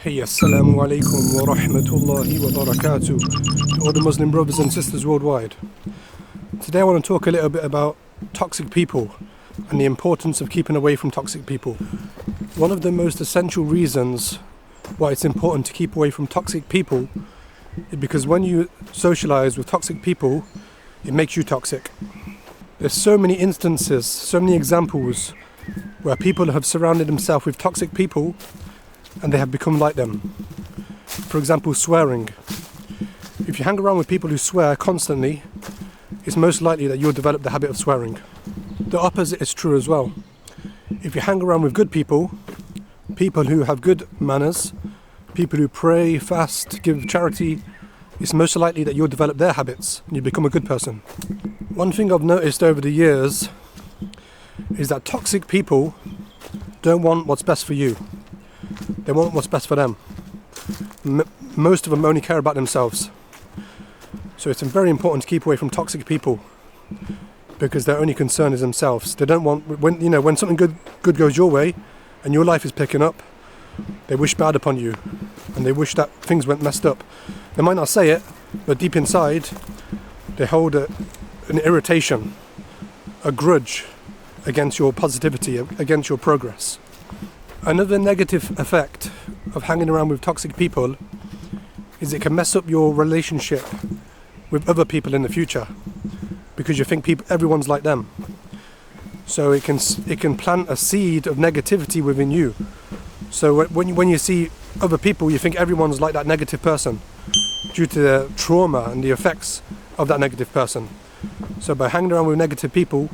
Hey, assalamu alaikum wa rahmatullahi wa barakatuh to all the Muslim brothers and sisters worldwide. Today I want to talk a little bit about toxic people and the importance of keeping away from toxic people. One of the most essential reasons why it's important to keep away from toxic people is because when you socialize with toxic people, it makes you toxic. There's so many instances, so many examples where people have surrounded themselves with toxic people and they have become like them. For example, swearing. If you hang around with people who swear constantly, it's most likely that you'll develop the habit of swearing. The opposite is true as well. If you hang around with good people, people who have good manners, people who pray, fast, give charity, it's most likely that you'll develop their habits and you become a good person. One thing I've noticed over the years is that toxic people don't want what's best for you. They want what's best for them. Most of them only care about themselves. So it's very important to keep away from toxic people because their only concern is themselves. They don't want, when something good goes your way and your life is picking up, they wish bad upon you and they wish that things went messed up. They might not say it, but deep inside they hold an irritation, a grudge against your positivity, against your progress. Another negative effect of hanging around with toxic people is it can mess up your relationship with other people in the future because you think everyone's like them. So it can plant a seed of negativity within you. So when you see other people, you think everyone's like that negative person due to the trauma and the effects of that negative person. So by hanging around with negative people,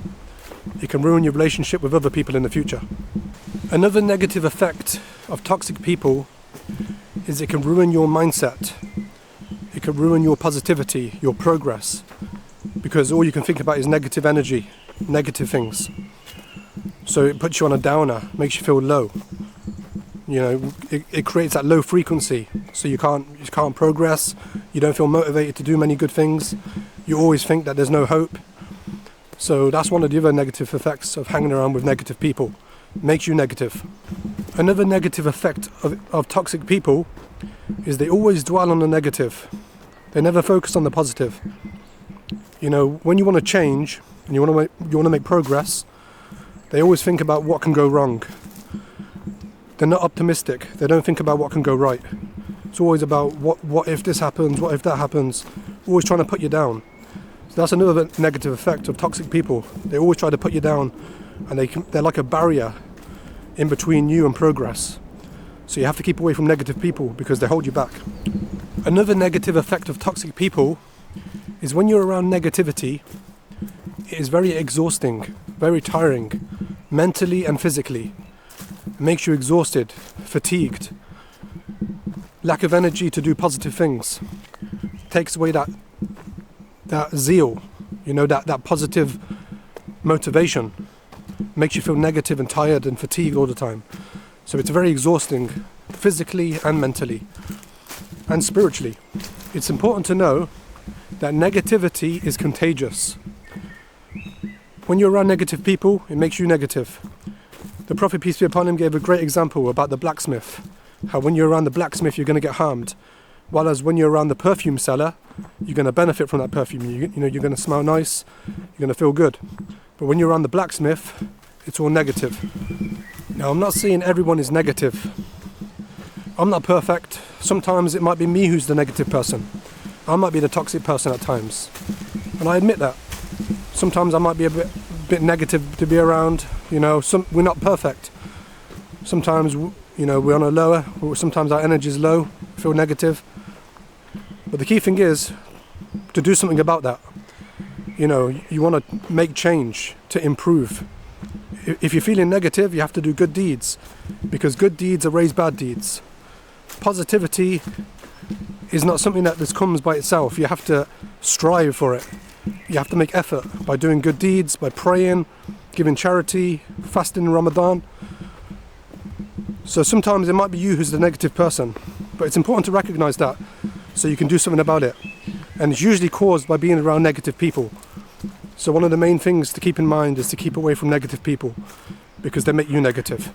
it can ruin your relationship with other people in the future. Another negative effect of toxic people is it can ruin your mindset. It can ruin your positivity, your progress, because all you can think about is negative energy, negative things. So it puts you on a downer, makes you feel low. It creates that low frequency, so you can't progress. You don't feel motivated to do many good things. You always think that there's no hope. So that's one of the other negative effects of hanging around with negative people. It makes you negative. Another negative effect of toxic people is they always dwell on the negative. They never focus on the positive. When you want to change and you want to make progress, they always think about what can go wrong. They're not optimistic. They don't think about what can go right. It's always about what if this happens, what if that happens. Always trying to put you down. So that's another negative effect of toxic people. They always try to put you down, and they're like a barrier in between you and progress. So you have to keep away from negative people because they hold you back. Another negative effect of toxic people is when you're around negativity, it is very exhausting, very tiring, mentally and physically. It makes you exhausted, fatigued, lack of energy to do positive things. It takes away that zeal, that positive motivation. Makes you feel negative and tired and fatigued all the time. So it's very exhausting, physically and mentally and spiritually. It's important to know that negativity is contagious. When you're around negative people, it makes you negative. The Prophet, peace be upon him, gave a great example about the blacksmith. How when you're around the blacksmith, you're going to get harmed. Whereas when you're around the perfume seller, you're going to benefit from that perfume. You're going to smell nice, you're going to feel good. But when you're around the blacksmith, it's all negative. Now, I'm not saying everyone is negative. I'm not perfect. Sometimes it might be me who's the negative person. I might be the toxic person at times. And I admit that. Sometimes I might be a bit negative to be around. We're not perfect. Sometimes, we're on a lower, sometimes our energy is low, feel negative. But the key thing is to do something about that. You want to make change to improve. If you're feeling negative, you have to do good deeds because good deeds erase bad deeds. Positivity is not something that just comes by itself. You have to strive for it. You have to make effort by doing good deeds, by praying, giving charity, fasting in Ramadan. So sometimes it might be you who's the negative person, but it's important to recognize that so you can do something about it. And it's usually caused by being around negative people. So one of the main things to keep in mind is to keep away from negative people because they make you negative.